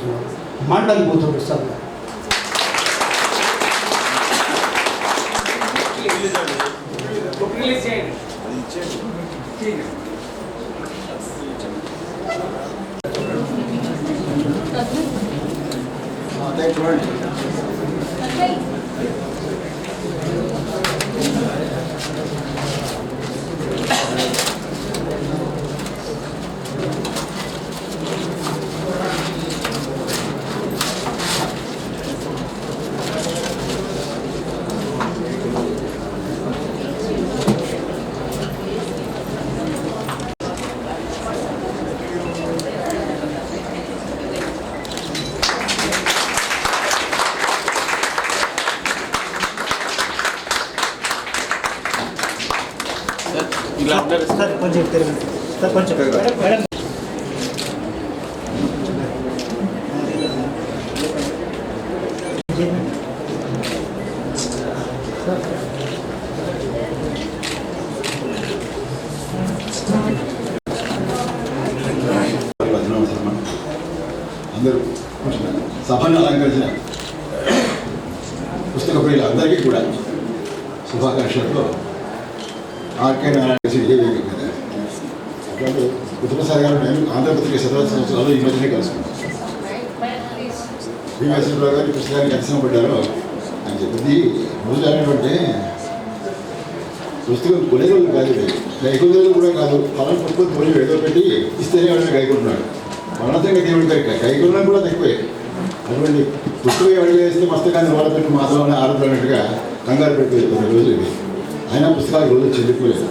మాట్లాడుతున్నాడు మాట్లాడిపోతాడు సార్. కొంచెం కొంచెం మేడం అందరూ సభను అలంకరించిన పుస్తక ప్రియులు అందరికీ కూడా శుభాకాంక్షలతో ఆర్కే నారాయణ అట్లాంటి కుటుంబసారి గారు నేను ఆంధ్రపత్రిక 17 సంవత్సరాలు ఈ మధ్యనే కలుసుకున్నాను. శ్రీనివాసరావు గారు పుస్తకానికి ఎంత పడ్డారో అని చెప్పింది రోజు అనేటువంటి పుస్తకం కొనే రోజులు కాదు, గైకొందరు కూడా కాదు. ఫలం పుస్తకం కొని ఏదో పెట్టి ఇస్తేనే వాడిని గైకుంటున్నాడు. మరణంగా దేవుడి దగ్గర గైకొనడం కూడా తక్కువే. అటువంటి పుస్తకం ఎవరు వేస్తే పుస్తకాన్ని వాళ్ళ పెట్టి మాత్రం ఆరుతున్నట్టుగా కంగారు పెట్టి రోజు ఇది. అయినా పుస్తకాలు రోజు చెల్లిపోలేదు.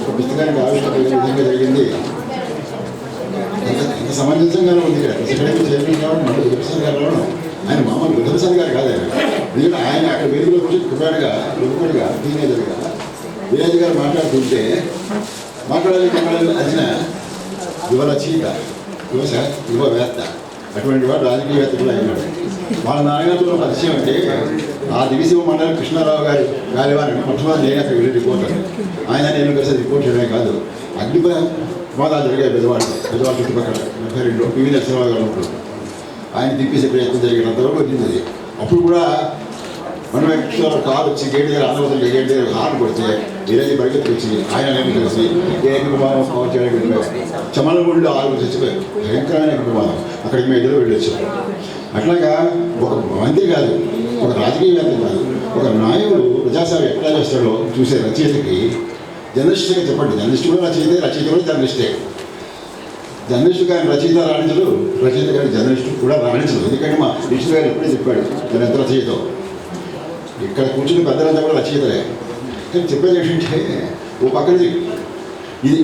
ఒక పుస్తకానికి ఆవిష్కరణ విధంగా జరిగింది. ఎంత సమంజసంగానే ఉంది. ఇక్కడ సెక్రటరీ చైర్మన్ కావడం మన విభసన్ గారు రావడం ఆయన మామూలు విభసన్ గారు కాదు. ఆయన ఎందుకంటే ఆయన అక్కడ వేదికలో కూర్చొని కుర్రాడుగా యువకుడిగా టీనేజర్గా విలేజ్ గారు మాట్లాడుతుంటే మాట్లాడాలి అర్జున యువ రచయిత యువవేత్త అటువంటి వాడు రాజకీయవేత్త కూడా అయినాడు. వాళ్ళ నాయనత్వం ఒక అతిశయం అంటే ఆ దివిశివ మండలం కృష్ణారావు గారి గాలివారిని మొట్టమొదటి నేను అక్కడ వెళ్ళి రిపోర్టర్. ఆయన నేను కలిసి రిపోర్ట్ చేయడమే కాదు, అగ్ని ప్రమాదాలు జరిగాయి పెద్దవాళ్ళ చుట్టుపక్కల 72 పివి నరసింహరావు గారు ఉన్నప్పుడు ఆయన తిప్పేసే ప్రయత్నం జరిగినంతవరకు వచ్చింది. అప్పుడు కూడా మనం కారు వచ్చి గేట్ దగ్గర ఆంధ్రప్రదేశ్ గేట్ దగ్గర హార్న్ కొడితే విలేజ్ పరిగెత్తుకు వచ్చి ఆయన నేను కలిసి ఏక ప్రమాదం పవన్ చేయడానికి చమలగుండు 6 చచ్చిపోయారు. భయంకరమైన ప్రమాదం. అక్కడికి మేము ఎదురు వెళ్ళొచ్చాం. అట్లాగా ఒక మంత్రి కాదు, ఒక రాజకీయవేత్త కాదు, ఒక నాయకుడు ప్రజాసేవ ఎట్లా చేస్తాడో చూసే రచయితకి జర్నలిస్ట్గా చెప్పండి. జర్నలిస్ట్ కూడా రచయిత కూడా జర్నలిస్టే. జర్నలిస్టు కానీ రచయిత రాణించడు, రచయిత కానీ జర్నలిస్టు కూడా రాణించదు. ఎందుకంటే మా విష్ణు గారు ఎప్పుడే చెప్పాడు తను ఎంత రచయితో. ఇక్కడ కూర్చుని పెద్దలంతా కూడా రచయితలే. కానీ చెప్పేది ఏంటంటే ఓ పక్కనది ఇది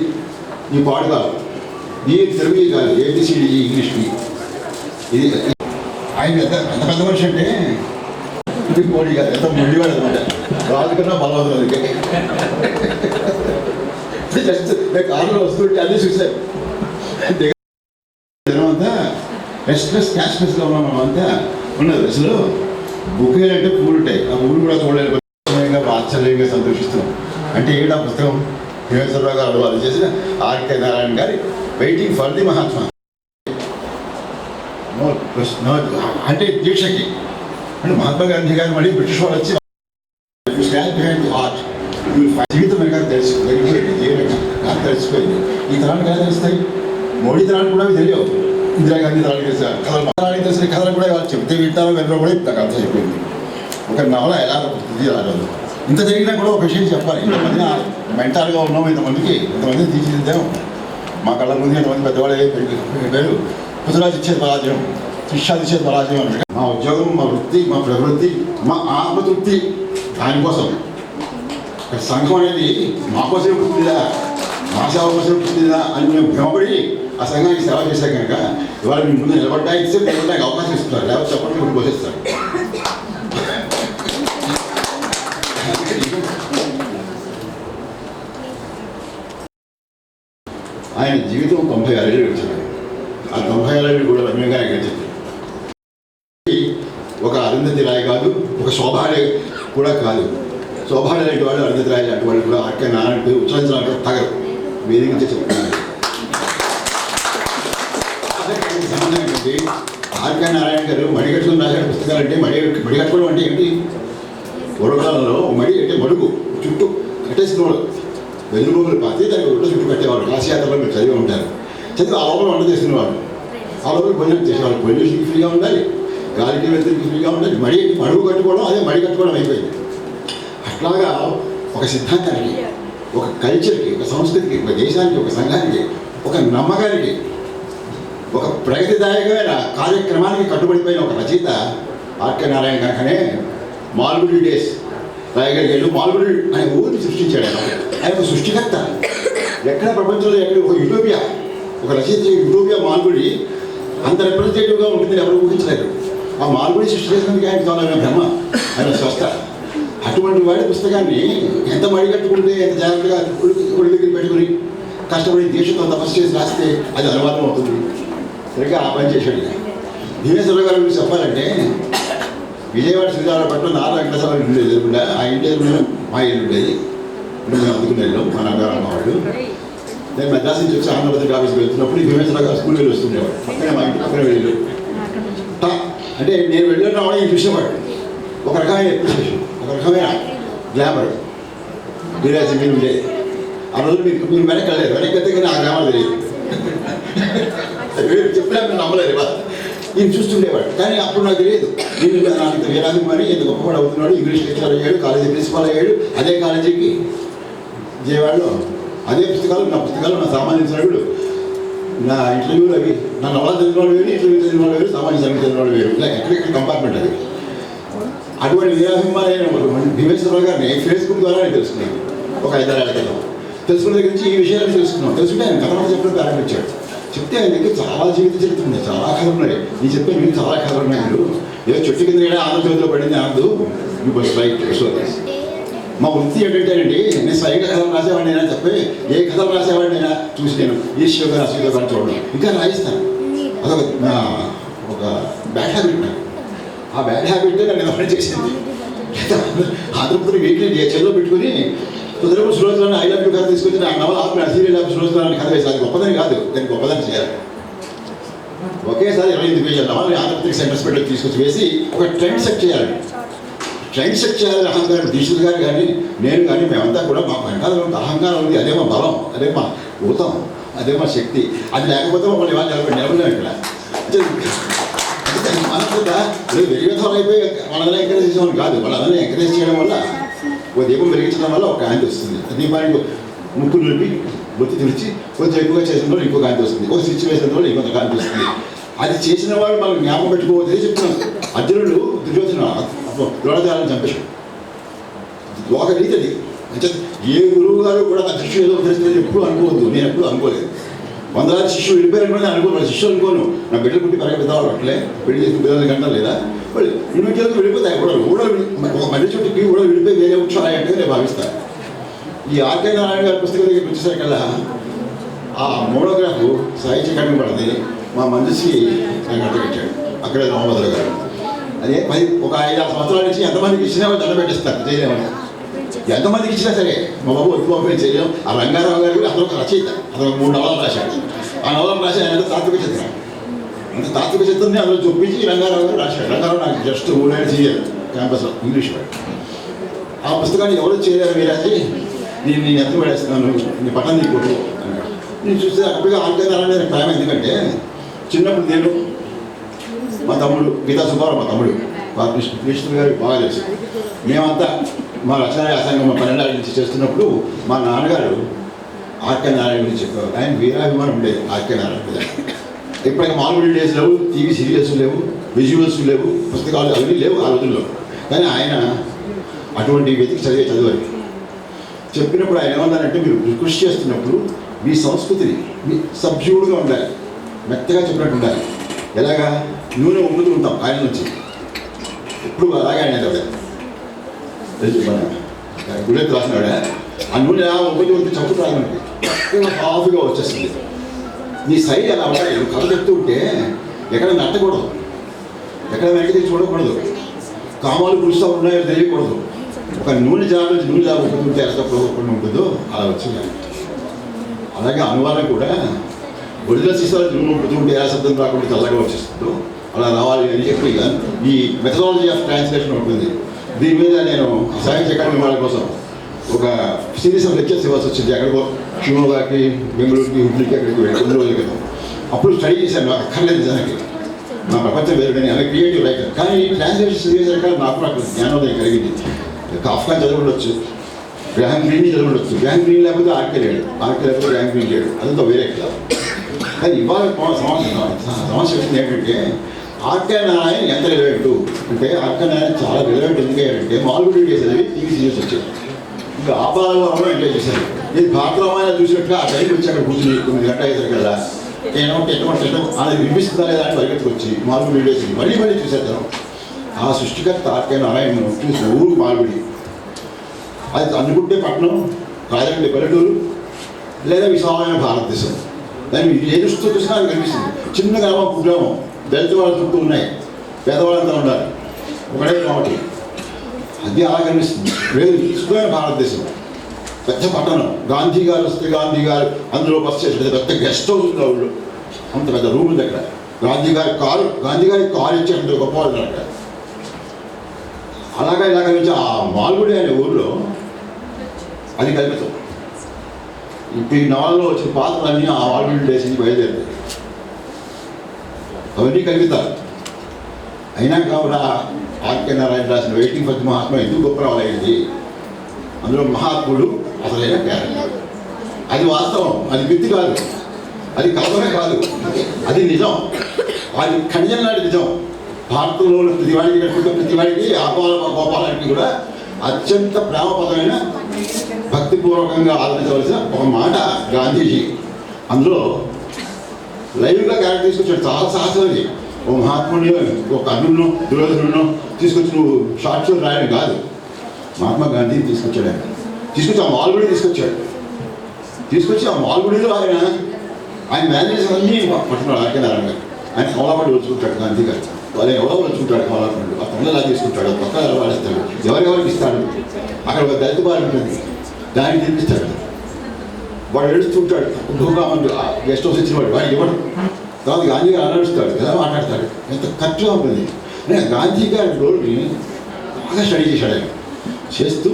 ఈ పాడు కాదు, ఈ తెలుగు కాదు, ఏబిసిడి ఇంగ్లీష్కి ఇది. ఆయన ఎంత పెద్ద మనిషి అంటే ఇది మోడీ కాదు, ఎంత మొండివాడు అనమాట. రాజు కన్నా బలవంతులు. జస్ట్ నేను కారులో వస్తుంటే అన్నీ చూశాను. జనమంతా రెస్ట్లెస్ క్యాష్లెస్గా ఉన్నాం. మనం అంతా ఉన్నది. అసలు బుకేలు అంటే పూలు ఉంటాయి, ఆ పూలు కూడా చూడలేదు. ఆశ్చర్యంగా సంతోషిస్తున్నాం. అంటే ఏంటి ఆ పుస్తకం? శ్రీనివాసరావు గారు వాళ్ళు చేసిన ఆర్కే నారాయణ గారి వెయిటింగ్ ఫర్ ది మహాత్మా. అంటే దీక్షకి అంటే మహాత్మా గాంధీ గారు మళ్ళీ బ్రిటిష్ వాళ్ళు వచ్చి స్టాండ్ బిహైండ్ ది హార్ట్ జీవితం వెనక తెలుసు నాకు తెలిసిపోయింది. ఈ తరానికి ఎలా తెలుస్తాయి? మోడీ తరానికి కూడా తెలియవు. ఇందిరాగాంధీ తరానికి తెలిసిన కథలు తెలిసిన కథలు కూడా వాళ్ళు చెప్తే వింటారో వెనక కూడా నాకు అర్థం అయిపోయింది. ఒక నవల ఎలా రాగలదు. ఇంత జరిగినా కూడా ఒక విషయం చెప్పాలి. ఇంతమంది మెంటల్గా ఉన్నాము, ఇంతమందికి తీర్చిదిద్దాం. మా కళ్ళ ముందు ఇంతమంది పెద్దవాళ్ళు పేరు పుత్రాజ్ ఇచ్చేది పరాజయం, శిష్యాది ఇచ్చేది పరాజయం అన్నట్టు. మా ఉద్యోగం, మా వృత్తి, మా ప్రవృత్తి, మా ఆత్మతృప్తి దానికోసం. సంఘం అనేది మా కోసమే పుట్టిందా, మా సేవ కోసమే పుట్టిందా అని మేము భ్రమపడి ఆ సంఘానికి సేవ చేశాం కనుక ఇవాళ మీ ముందు నిలబడ్డానికి నిలబడడానికి అవకాశం ఇస్తున్నారు. లేకపోతే చెప్పండి ముందు పోషిస్తారు. ఆయన జీవితం 96 ఏళ్ళు గడిచాడు. ఆ 96 ఏళ్ళు కూడా రమ్యంగానే గడిచింది. ఒక అరుంధతి రాయ్ కాదు, ఒక శోభాడే కూడా కాదు. శోభాడే లాంటి వాళ్ళు, అరుంధతి రాయ్ లాంటి వాళ్ళు కూడా ఆర్కే నారాయణ పేరు ఉచ్చరించడానికి తగరు. వేదిక నుంచి చెప్తున్నారు. సంబంధం ఏంటంటే ఆర్కే నారాయణ గారు మడిగట్టుకుని రాశాడు పుస్తకాలు. అంటే మడిగట్టుకోవడం అంటే ఏంటి? పూర్వకాలంలో మడి అంటే మడుగు చుట్టూ కట్టేసినవాడు, వెదురుబొమ్మలు పాతి దానికి ఒడ్డు చుట్టూ కట్టేవాడు. కాశీయాత్రలో మీరు చదివి ఉంటారు. చదివి ఆ లోపల వంట చేసినవాడు, ఆ లోపల భోజనం చేసేవాడు. పొల్యూషన్కి ఫ్రీగా ఉండాలి, గాలికి వెళ్తురికి ఫ్రీగా ఉండాలి. మడుగు కట్టుకోవడం అదే మడి కట్టుకోవడం అయిపోయింది. అట్లాగా ఒక సిద్ధాంతానికి, ఒక కల్చర్కి, ఒక సంస్కృతికి, ఒక దేశానికి, ఒక సంఘానికి, ఒక నమ్మకానికి, ఒక ప్రగతిదాయకమైన కార్యక్రమానికి కట్టుబడిపోయిన ఒక రచయిత ఆర్కే నారాయణ కనుకనే మాల్గుడి డేస్ రాయగలిగాడు. మాల్గుడి అనే ఊరిని సృష్టించాడు. ఆయన ఒక సృష్టికర్త. ఎక్కడ ప్రపంచంలో ఎక్కడ ఒక యూటోపియా, ఒక రచయిత యూటోపియా మాల్గుడి అంత రిప్రజెంటేటివ్గా ఉంటుందని ఎవరు ఊహించలేరు. ఆ మాల్గుడి సృష్టి చేసినందుకు ఆయన చాలా బ్రహ్మ, ఆయన స్వస్థ. అటువంటి వాడి పుస్తకాన్ని ఎంత మడిగట్టుకుంటే, ఎంత జాగ్రత్తగా ఒడి దగ్గర పెట్టుకుని కష్టపడి దేశంతో తపస్సు చేసి రాస్తే అది అనువాదం అవుతుంది. సరిగ్గా ఆ పని చేశాడు. భీమేశ్వరరావు గారి గురించి చెప్పాలంటే, విజయవాడ శ్రీరామపట్నం 4 వెంకటేశ్వర ఇల్లు ఎదురుకుండా, ఆ ఇంటి ఎదురుకుండా మా ఇల్లు ఉండేది. ఇప్పుడు మేము అందుకునేళ్ళం, మా నాన్నగారు వాళ్ళు. నేను మద్రాసు నుంచి వచ్చి ఆంధ్రప్రదేశ్ ఆఫీస్కి వెళ్తున్నప్పుడు ఈ భీమేశ్వరరావు గారు స్కూల్ వెళ్ళి వస్తుండేవాడు. పక్కనే మా ఇంటి పక్కనే వెళ్ళి అంటే నేను వెళ్ళి రావడం ఈ చూసేవాడు. ఒక రకమైన అప్రిషియేషన్, ఒక రకమైన గ్లామర్ వీరాజీ మీరు ఉండేది. ఆ రోజు మీరు వెనక్కి వెళ్ళలేదు, వెనక్కి వెళ్తే కానీ ఆ గ్రామాలు తెలియదు. చెప్పినా మీరు నమ్మలేదు. ఈయన చూస్తుండేవాడు. కానీ అప్పుడు నాకు తెలియదు నాకు ఇంత వీరాజీ మరి ఇంత గొప్పవాడు అవుతున్నాడు. ఇంగ్లీష్ లెక్చరర్ అయ్యాడు, కాలేజీ ప్రిన్సిపాల్ అయ్యాడు. అదే కాలేజీకి విజయవాడలో అదే పుస్తకాలు, నా పుస్తకాలు, నా సామాన్య సరుకులు, నా ఇంటర్వ్యూలు అవి, నా నవల చదివిన వాళ్ళు వేరు, ఇంటర్వ్యూ చదివిన వాళ్ళు వేరు, సామాన్య సరుకులు చదివిన వాళ్ళు వేరు. ఇలా ఎక్కడెక్కడ కంపార్ట్మెంట్ అది. అటువంటి వీరాభిమానైన భీమేశ్వరరావు గారిని ఫేస్బుక్ ద్వారా నేను తెలుసుకున్నాను. ఒక 5-6 ఏళ్ల క్రితం తెలుసుకున్న దగ్గర నుంచి ఈ విషయాన్ని తెలుసుకున్నాను. తెలుసుకుంటే ఆయన కథ చెప్పడం ప్రారంభించాడు. చెప్తే ఆయన దగ్గర చాలా జీవిత చరిత్ర ఉంది, చాలా కథలు ఉన్నాయి. నేను చెప్పే మీకు చాలా కథలు ఉన్నాయి. మీరు ఏదో చెట్టు కింద ఆంధ్రజ్యోతిలో పడింది అనద్దు. You must write stories. మా వృత్తి ఏంటంటేనండి, నేను స్వయంగా కథలు రాసేవాడిని అయినా చెప్పి ఏ కథలు రాసేవాడిని అయినా చూసి నేను ఈశ్వర్ గారు అశ్వర్ గారు చూడడం ఇంకా రాయిస్తాను. అదొక ఒక బ్యాడ్ హ్యాబిట్ నాకు. ఆ బ్యాడ్ హ్యాబిట్ నన్ను ఎవరైనా చేసింది. ఆంధ్రప్రదేశ్ వీక్లీ చేతిలో పెట్టుకుని కుదరపు సురోజులను ఐ లవ్ యూ కథ తీసుకొచ్చి నా నవల ఆత్మ సీరియల్ ఆఫ్ సురోజులను కథ వేసి అది గొప్పదని కాదు, దాన్ని గొప్పదని చేయాలి. ఒకేసారి 28 పేజీల నవల్ని ఆంధ్రప్రదేశ్ సెంటర్స్ పెట్టి తీసుకొచ్చి వేసి ఒక ట్రెండ్ సెట్ చేయాలి. ట్రెండ్ సెట్ చేయాలని అహంకారం దీక్షిత్ గారు కానీ నేను కానీ మేమంతా కూడా మా వెంటనే అహంకారం ఉంది. అదే మా బలం, అదే మా ఊతం, అదే మా శక్తి. అది లేకపోతే మమ్మల్ని ఇవాళ నిలబడలేము ఇక్కడ. మనసుగా వెలిగేతలు అయిపోయి వాళ్ళని ఎంకరేజ్ చేసేవాళ్ళు కాదు. వాళ్ళందరినీ ఎంకరేజ్ చేయడం వల్ల ఒక దీపం వెలిగించడం వల్ల ఒక కాంతి వస్తుంది. దీపానికి ముక్కు నిలిపి బొత్తి తుడిచి కొంచెం ఎక్కువగా చేసిన వాళ్ళు ఇంకో కాంతి వస్తుంది, ఒక స్విచ్ వేసిన వాళ్ళు ఇంకొక కాంతి వస్తుంది. అది చేసిన వాళ్ళు మనకు జ్ఞాపకం పెట్టుకోవద్దే చెప్తున్నాను. అర్జునుడు దుర్యోధన ద్రోణాచార్యులను చంపేశాడు. ఒక రీతి అది. అంటే ఏ గురువు గారు కూడా నా శిష్యులు ఏదో తెలుస్తుంది ఎప్పుడు అనుకోవద్దు. నేను ఎప్పుడు అనుకోలేదు. 100 శిష్యులు వెళ్ళిపోయారు కూడా అనుకోను. వాళ్ళ శిష్యులు అనుకోను. నా బిడ్డలు పుట్టి పెద్దవాళ్ళు అట్లే పెళ్లి చేసిన పిల్లలు గంటలు లేదా వాళ్ళు ఇన్వెంట్లకు వెళ్ళిపోతాయి. ఊడలు ఒక మధ్య చుట్టుకి ఊడలు వెళ్ళిపోయి వేరే వృక్షాలు అంటే నేను భావిస్తాను. ఈ ఆర్కే నారాయణ గారి పుస్తకం దగ్గరికి వచ్చేసరికల్లా ఆ మోనోగ్రాఫ్ సాహిత్య కమిటీ పడింది. మా మంజుశ్రీ నాకు అర్థపెట్టాడు అక్కడే రామభద్ర గారు. అదే ఒక 5-6 సంవత్సరాల నుంచి ఎంతమందికి ఇచ్చినా దండ పెట్టిస్తారు చేయలేమని. ఎంతమందికి ఇచ్చినా సరే మా బాబు ఒప్పుకోకపోయి చేయలేం. ఆ రంగారావు గారు అతను ఒక రచయిత, అతను 3 నవలలు రాశాడు. ఆ నవలను రాసి ఆయన తాత్విక చిత్రం, అంత తాత్విక చిత్రాన్ని అందులో చూపించి రంగారావు గారు రాశాడు. రంగారావు నాకు జస్ట్ 3 ఏళ్ళు చేయలేదు క్యాంపస్లో ఇంగ్లీష్ వాడు. ఆ పుస్తకాన్ని ఎవరు చేయలేరు మీరాజీ, నేను ఎంత పడేస్తున్నాను, నీ పట్టణం నీకు అన్నాడు. నేను చూస్తే అప్పటిగా ఆర్కే నారాయణ ప్రేమ. ఎందుకంటే చిన్నప్పుడు నేను మా తమ్ముడు గీతా సుబ్బారావు, మా తమ్ముడు కృష్ణ గారికి బాగా తెలుసు. మేమంతా మా రచన వ్యాసంగం 12 ఏళ్ళ నుంచి చేస్తున్నప్పుడు మా నాన్నగారు ఆర్కే నారాయణ గురించి చెప్పారు. ఆయన వీరాభిమానం ఉండేది ఆర్కే నారాయణ మీద. ఇప్పటికీ మామూలు డేస్ లేవు, టీవీ సీరియల్స్ లేవు, విజువల్స్ లేవు, పుస్తకాలు అవన్నీ లేవు ఆ రోజుల్లో. కానీ ఆయన అటువంటి వెతికి చదివారు. చెప్పినప్పుడు ఆయన ఏమన్నారంటే, మీరు కృషి చేస్తున్నప్పుడు మీ సంస్కృతిని మీ సబ్జ్యూడ్గా ఉండాలి, మెత్తగా చెప్పినట్టు ఉండాలి. ఎలాగా నూనె ఉమ్ముతూ ఉంటాం ఆయన నుంచి, ఎప్పుడు అలాగే ఆయన గుళ్ళెత్తు రాసినాడ ఆ నూనె ఉమ్ముతూ ఉంటే చప్పు రాదు మనకి, హాఫ్గా వచ్చేస్తుంది. నీ శైలి అలా ఉండాలి. నువ్వు కథ చెప్తూ ఉంటే ఎక్కడ నట్టకూడదు, ఎక్కడ వెనక్కి తెచ్చి చూడకూడదు, కామాలు పులుస్తూ ఉన్నాయో తెలియకూడదు. ఒక నూనె జాబ్ నుంచి నూనె జాబ్ ఉంటుంటే ఎంత పోకుండా ఉంటుందో అలా వచ్చింది. అలాగే అనువాదం కూడా ఒరిజినల్ సీసాలు నూనె పుడుతుంటే ఏ శబ్దం రాకుండా చల్లగా వచ్చేస్తుందో అలా రావాలి అని చెప్పి ఈ మెథడాలజీ ఆఫ్ ట్రాన్స్లేషన్ ఉంటుంది. దీని మీద నేను సాహిత్య అకాడమీ వాళ్ళ కోసం ఒక సిరీస్ ఆఫ్ లెక్చర్స్ ఇవ్వాల్సి వచ్చింది. ఎక్కడికో షిమోగాకి, బెంగళూరుకి, హుబ్లీకి అక్కడికి వెళ్ళి 9 రోజుల క్రితం. అప్పుడు స్టడీ చేశాను. నాకు అక్కర్లేదు నిజానికి, నా ప్రపంచం వేరు, కానీ ఆమె క్రియేటివ్ రైటర్. కానీ ట్రాన్స్లేషన్ చేశాక నాకు జ్ఞానోదయం కలిగింది. కాఫ్కా చదవడొచ్చు, గ్రాహం గ్రీన్ చదవడొచ్చు. గ్రాహం గ్రీన్ లేకపోతే ఆర్కే లేడు, ఆర్కే లేకపోతే గ్రాహం గ్రీన్ లేడు, అదంతా వేరే కదా. కానీ ఇవాళ సమస్య వచ్చింది ఏంటంటే ఆర్కే నారాయణ ఎంత రిలవెంట్ అంటే, ఆర్కే నారాయణ చాలా రిలవెంట్ ఎందుకంటే మాల్గుడి చేసేది టీవీ సీరియల్స్ వచ్చాయి. ఇంకా ఆపాలలో ఎంజాయ్ చేశారు. నేను భారతరామాయణ చూసినట్టుగా ఆ టైంకి వచ్చి అక్కడ కూర్చుని 9 గంటల 5 గంటల అది వినిపిస్తుందా లేదా అని పరిగెత్తుకొచ్చి మాల్గుడి వేసి మళ్ళీ చూసేద్దాం. ఆ సృష్టికర్త ఆర్కే నారాయణ చూసిన ఊరు మాల్గుడి. అది అనుకుంటే పట్టణం, కాదంటే పల్లెటూరు, లేదా విశాలమైన భారతదేశం. దాన్ని ఏ దృష్టితో చూసినా అది కనిపిస్తుంది. చిన్న గ్రామం, కుగ్రామం, దళిత వాళ్ళ చుట్టూ ఉన్నాయి, పేదవాళ్ళంతా ఉండాలి, ఒకటే కాబట్టి అది అలా కనిపిస్తుంది. లేదు విస్తృతమైన భారతదేశం, పెద్ద పట్టణం. గాంధీ గారు వస్తే గాంధీ గారు అందులో బస్ చేసి పెద్ద గెస్ట్ హౌస్ ఉంది వాళ్ళు, అంత పెద్ద రూమ్ ఉంది అక్కడ. గాంధీ గారి కారు ఇచ్చేంత గొప్పవాళ్ళు అక్కడ. అలాగా ఇలాగ నుంచి ఆ మాల్గుడి అనే ఊళ్ళో అది కల్పితం. ఇప్పుడు ఈ నవల్లో వచ్చిన పాత్రలన్నీ ఆ మాల్గుడి డేస్ నుంచి బయలుదేరుతాయి. అవన్నీ కల్పితారు. అయినా కూడా ఆర్కే నారాయణ రాసిన వెయిటింగ్ ఫర్ ది మహాత్మ ఎందుకు గొప్ప రావాలయ్యింది? అందులో మహాత్ముడు అసలైన క్యారెక్టర్. అది వాస్తవం, అది మిత్తి కాదు, అది కల్పన కాదు, అది నిజం. అది ఖంజం లాంటి నిజం. భారతంలో ఉన్న ప్రతివాడికి కట్టుకుంటే ప్రతివాడికి గోపాలానికి కూడా అత్యంత ప్రేమపదమైన భక్తిపూర్వకంగా ఆలోచించవలసిన ఒక మాట గాంధీజీ. అందులో లైవ్గా క్యారెక్టర్ తీసుకొచ్చాడు. చాలా సాహసమది. ఓ మహాత్ముని, ఒక అర్జునును, దుర్యోధనును తీసుకొచ్చి నువ్వు షార్ట్ షోట్ రాయడం కాదు. మహాత్మా గాంధీని తీసుకొచ్చాడు. ఆయన తీసుకొచ్చి ఆ మాల్గుడి తీసుకొచ్చి ఆ మాల్గుడిలో ఆయన మేనేజర్ అన్నీ పట్టుకున్నాడు. ఆర్కే నారాయణ గారు ఆయన కమలాపండు వచ్చుకుంటాడు. గాంధీ గారు వాళ్ళని ఎవరో వచ్చుకుంటాడు. కమలాపండు ఆ తొందరలా తీసుకుంటాడు, పక్క వాడేస్తాడు, ఎవరెవరికి ఇస్తాడు. అక్కడ ఒక దళిత బారి ఉంటుంది, దాన్ని తినిపిస్తాడు. వాడు ఏడుస్తుంటాడు. ఢోకామంది గెస్ట్ హౌస్ ఇచ్చిన వాడు ఇవ్వడం. తర్వాత గాంధీ గారు అనడుస్తాడు, ఎలా మాట్లాడతాడు, ఎంత ఖర్చుగా ఉంటుంది. నేను గాంధీ గారి రోల్ని బాగా స్టడీ చేశాడు. ఆయన చేస్తూ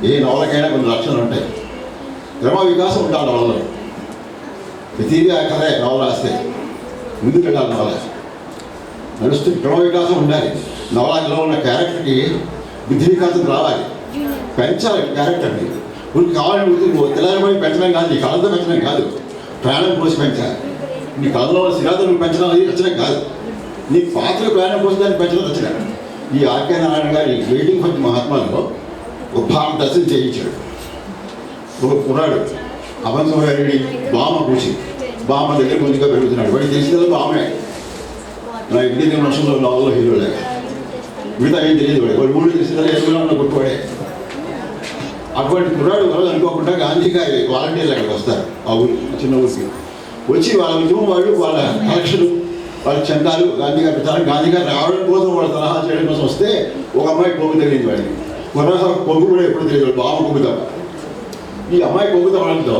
ఏ నవలకైనా కొన్ని లక్షణాలు ఉంటాయి. క్రమ వికాసం ఉండాలి నవలలో. ప్రతిదీ ఆ కథే నవల రాస్తే ముందుకు వెళ్ళాలి. నవల నడుస్తూ క్రమ వికాసం ఉండాలి. నవలలో ఉన్న క్యారెక్టర్కి బుద్ధి వికాసం రావాలి, పెంచాలి క్యారెక్టర్ని. ఇప్పుడు కావాలని తెల్లారిపోయి పెంచడం కాదు, నీ కళతో పెంచడం కాదు, ప్రాణం పోసి పెంచాలి. నీ కళలో సిరాతను పెంచడం అది రచన కాదు, నీ పాత్ర ప్రాణం పోసి దాన్ని పెంచడం రచన. ఈ ఆర్కే నారాయణ గారి వెయిటింగ్ ఫర్ ది మహాత్మాలో ఒక భారత దర్శనం చేయించాడు. ఒక కుర్రాడు అవంశమడి బామ కూసి, బామ దగ్గర కొద్దిగా పెరుగుతున్నాడు. వాడికి తెలిసిందో బామే. నా ఇంటి వర్షంలో నవల్లో హీరోలే, మిగతా ఏం తెలియదు. వాడు ఊళ్ళు తెలిసిందో ఎదుగులో ఉన్న గొప్పవాడే. అటువంటి కుర్రాడు రోజు అనుకోకుండా గాంధీ గారి వాలంటీర్లు అక్కడికి వస్తారు. ఆ ఊరు చిన్న ఊరికి వచ్చి వాళ్ళ ఉద్యమం వాళ్ళు, వాళ్ళ కలెక్షన్లు, వాళ్ళ చందాలు గాంధీ గారు పెట్టారు. గాంధీ గారు రావడం కోసం, వాళ్ళ సలహా చేయడం కోసం వస్తే ఒక అమ్మాయి పొగ్గు తెలియదు. వాడికి కుర్రాడు పొగ్గు కూడా ఎప్పుడు తెలియదు, బామ పొగ్గు తప్ప. ఈ అమ్మాయి పొగ్గు తప్పడంతో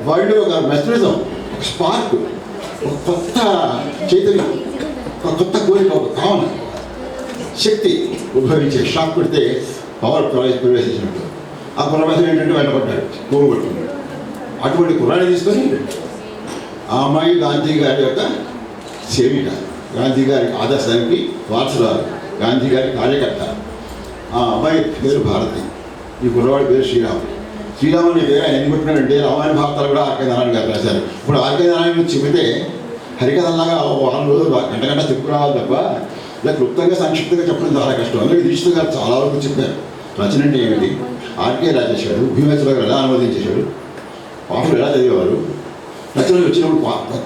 వాళ్ళు ఒక మెస్మరిజం, ఒక స్పార్క్, ఒక కొత్త చైతన్యం, ఒక కొత్త కోరిక, ఒక కావన శక్తి ఉద్భవించే షాక్ పెడితే పవర్ ప్రవేశించినట్టు. ఆ ప్రవేశం ఏంటంటే వెనపడ్డాడు, పోగొట్టుకున్నాడు. అటువంటి కుర్రాన్ని తీసుకొని ఆ అమ్మాయి గాంధీ గారి యొక్క సేవిక, గాంధీ గారి ఆదర్శానికి వారసురాలు, గాంధీ గారి కార్యకర్త. ఆ అమ్మాయి పేరు భారతి, ఈ కుర్రవాడి పేరు శ్రీరామ్. శ్రీరామ్ అనే పేరు ఆయన ఎందుకు పెట్టినాడంటే రామాయణ భారతాలు కూడా ఆర్కే నారాయణ గారు రాశారు. ఇప్పుడు ఆర్కే నారాయణ చెబితే హరికథల్లాగా వారం రోజులు గంట చెప్పుకురావాలి తప్ప ఇలా క్లుప్తంగా సంక్షిప్తంగా చెప్పడం చాలా కష్టం. అందుకే దీక్షిత్ గారు చాలా వరకు చెప్పారు రచన అంటే ఏమిటి, ఆర్కే ఎలా చేశాడు, భీమేశ్వర గారు ఎలా అనువదించేశాడు, పాటలు ఎలా చదివేవారు, రచనలు వచ్చినప్పుడు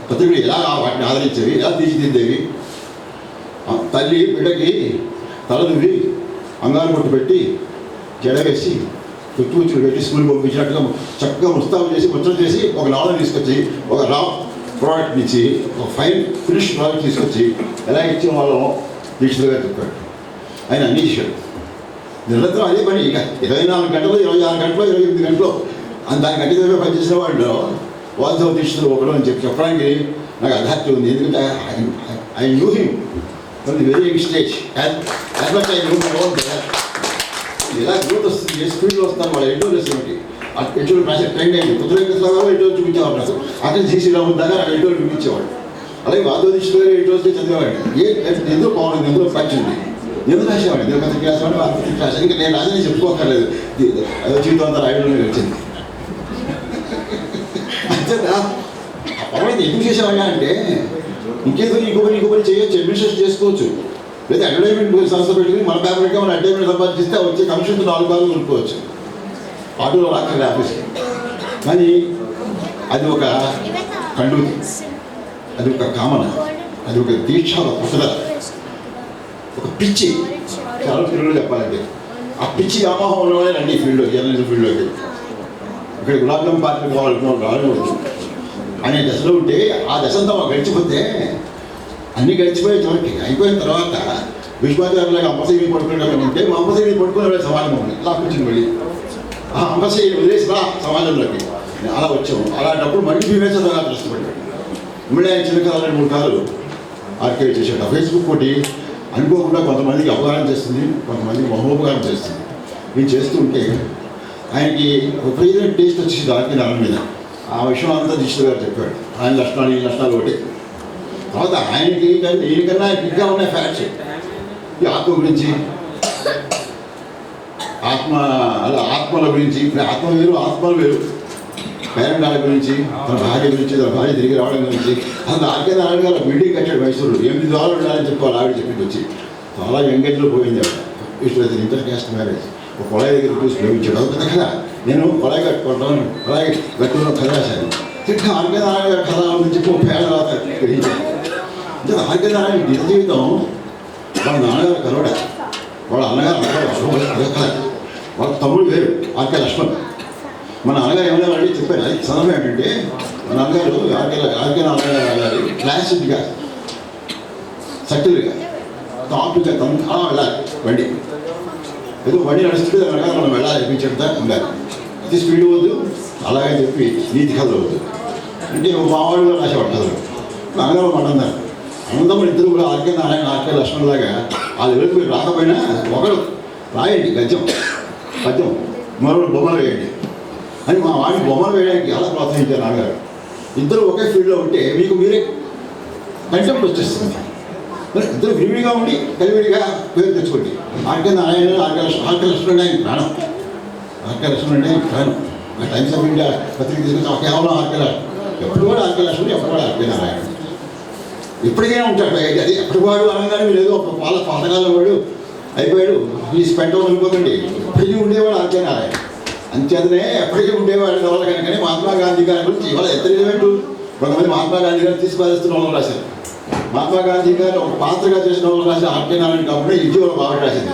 పత్రికలు ఎలా వాటిని ఆదరించేవి, ఎలా తీర్చిదిద్దేవి, తల్లి బిడ్డకి తలదువి అంగారు కొట్టు పెట్టి జడ వేసి కుచ్చులు పెట్టి స్కూల్ పంపించినట్టుగా చక్కగా ముస్తాబు చేసి ముచ్చట చేసి ఒక నావల్ తీసుకొచ్చి ఒక రా ప్రోడక్ట్ ఇచ్చి ఒక ఫైన్ ఫినిష్ ప్రోడక్ట్ తీసుకొచ్చి ఎలా ఇచ్చిన వాళ్ళం దీక్షితులు గారు చెప్పాడు. ఆయన అన్ని ఇచ్చాడు. నిరంతరం అదే పని. ఇక 24 గంటలు, 26 గంటలు, 28 గంటలు దానికి అడ్డిగా పనిచేసిన వాళ్ళు వాస్తవ దీక్షలు ఒకడు అని చెప్పడానికి నాకు అధార్తి ఉంది. ఎందుకంటే I knew him from the very young stage as much I knew my own. ఎలా గ్రోత్ వస్తుంది, ఏ స్పీడ్లో వస్తాను వాళ్ళ ఎడిటోరియల్స్ ఏమిటి, ఎడిటోరియల్ రాసే ట్రెండ్ అయింది. పుత్రికలో ఎడిటోరియల్ చూపించేవాడు నాకు. అక్కడ శ్రీశ్రీరాము దాకా నాకు ఎడిటోరియల్ చూపించేవాడు. అలాగే వాస్తవ దీక్షలు గారు ఎడిటోరియల్స్ చదివేవాడు. ఎందులో బాగుంది, ఎందులో పచ్చింది, ఎందుకు రాసేవాడు, ఎందుకు పత్రిక రాసేవాడు, ఆ పత్రిక రాసేది. ఇంకా నేను రాసేది చెప్పుకోక్కర్లేదు, జీవితం అంతా రాయడంలోనే వచ్చింది. అంతేనా ఆ పర్వాలేదు. ఎందుకు చేసేవాడినా అంటే ఇంకేదో ఇంకొకరి చేయొచ్చు, అడ్మినిస్ట్రేషన్ చేసుకోవచ్చు, లేదా అడ్వర్టైజ్మెంట్ సంస్థ పెట్టుకుని మన పేపర్గా మన అడ్వర్టైజ్మెంట్ సంపాదిస్తే వచ్చే కమిషన్తో 4 బాగా కొనుక్కోవచ్చు ఆటోలో రాకండి ఆఫీస్కి. కానీ అది ఒక కండూతి, అది ఒక కామన, అది ఒక దీక్ష, పట్టుదల, ఒక పిచ్చి. చాలా పిల్లలు చెప్పాలంటే ఆ పిచ్చి వ్యామోహం ఉన్నవాడే రండి ఫీల్డ్లోకి, జర్నలిజం ఫీల్డ్లోకి. ఇక్కడ గులాబ్ జామ్ పార్టీ కావాలనుకున్న రావచ్చు అనే దశలో ఉంటే ఆ దశంతా గడిచిపోతే అన్నీ గడిచిపోయే చివరికి అయిపోయిన తర్వాత విశ్వాచారులాగా అంబసీ పడుకునే ఉంటే మా అంబసీ పడుకునే సమాజం ఉంది. అలా కూర్చుని వెళ్ళి ఆ అంబసీ వదిలేసి రా సమాజంలోకి అలా వచ్చాము. అలాంటప్పుడు మళ్ళీ భీమేశ్వర దృష్టిపడ్డాడు. మళ్ళీ ఆయన చిన్న కథలు 3 కథలు ఆర్కైవ్ చేశాడు. ఫేస్బుక్ ఒకటి అనుకోకుండా కొంతమందికి అపకారం చేస్తుంది, కొంతమందికి మహోపకారం చేస్తుంది. ఇది చేస్తుంటే ఆయనకి విపరీతమైన టేస్ట్ వచ్చేసి దాని మీద. ఆ విషయం అంతా దీక్షితులు గారు చెప్పాడు. ఆయన లక్షణాలు ఈ లక్షణాలు ఒకటి. తర్వాత ఆయనకి ఈయనకన్నా ఇంకా ఉన్నాయి ఫ్యాక్ట్స్. ఈ ఆత్మ గురించి, ఆత్మల గురించి, ఆత్మ వేరు ఆత్మలు వేరు, పేరెంటాల గురించి, తన భార్య గురించి, తన భార్య తిరిగి రావడం గురించి. అసలు ఆర్కే నారాయణ గారు బిల్డింగ్ కట్టాడు మైసూరు. 8 ద్వారాలు ఉండాలని చెప్పుకోవాలి ఆవిడ చెప్పింది వచ్చి. చాలా ఎంగేజ్లో పోయింది ఆవిడ. ఇష్టం ఇంటర్ క్యాస్ట్ మ్యారేజ్. ఒక కొళాయి దగ్గర చూసి ప్రేమించాడు. అది పెద్ద కథ. నేను కొళాయి కట్టుకుంటాను, కొళాయి కట్టుకున్న కథ రాశాను. ఇంకా ఆర్కే నారాయణ గారి కథ నుంచి 30 ఏళ్ళ తర్వాత గ్రహించాను. అంటే ఆర్కే నారాయణ నిజ జీవితం వాళ్ళ నాన్నగారు కలవడ, వాళ్ళ అన్నగారు అదే కథ. వాళ్ళ తమ్ముడు వేరు ఆర్కే లక్ష్మణ్. మన నాన్నగారు ఏమైనా అడిగి చెప్పాను. అది సందర్భం ఏంటంటే మన నాన్నగారు ఆర్కే నాన్నగారు గారి క్లాసిక్గా సటిల్గా టాప్గా అలా వెళ్ళాలి బండి. ఏదో బండి నడుస్తుంటే దానిగా మనం వెళ్ళాలి అనిపించేంత ఉండాలి. అతి స్పీడ్ వద్దు, అలాగే చెప్పి నీతి కథలు వద్దు. అంటే మావాళ్ళు రాసేవాడు కథలు. నాన్నగారు మాట్లాడారు. అనంతమ్మ ఇద్దరు కూడా ఆర్కే నారాయణ ఆర్కే లక్ష్మణ్ లాగా ఆ లెవెల్కి మీరు రాకపోయినా ఒకడు రాయండి గద్యం పద్యం, మరొకరు బొమ్మలు వేయండి అని మా వాడిని బొమ్మలు వేయడానికి ఎలా ప్రోత్సహించారు నాన్నగారు. ఇద్దరు ఒకే ఫీల్డ్లో ఉంటే మీకు మీరే కంటెంప్ట్ వచ్చేస్తుంది. మరి ఇద్దరు విడివిడిగా ఉండి కలివిడిగా పేరు తెచ్చుకోండి. ఆర్కే నారాయణ ఆర్కే లక్ష్మణ్ ఆయన ప్రాణం, ఆర్కే లక్ష్మణ్ అంటే ప్రాణం. ఆ టైమ్స్ ఆఫ్ ఇండియా పత్రిక తీసుకొచ్చి కేవలం ఆర్కే లక్ష్మణ్, ఎప్పుడు కూడా ఆర్కే లక్ష్మణ్, ఎప్పుడు కూడా ఆర్కే నారాయణ. ఇప్పటికైనా ఉంటాడు. అది ఎప్పటి వాడు అనగానే మీరు ఏదో వాళ్ళ పాతకాలం వాడు అయిపోయాడు ఈ స్పెండ్ అనుకోకండి. ఎప్పటికీ ఉండేవాడు ఆర్కే నారాయణ. అంచేతనే ఎప్పటికీ ఉండేవాడు కావాలి. కనుకనే మహాత్మా గాంధీ గారి గురించి ఇవాళ ఎత్తరేమెంటు కొంతమంది మహాత్మా గాంధీ గారు తీసుకుపాలిస్తున్న వాళ్ళు రాశారు. మహాత్మా గాంధీ గారు ఒక పాత్రగా చేసిన వాళ్ళు రాసిన ఆర్కే నారాయణ కాబట్టి ఇది బాగా రాసింది.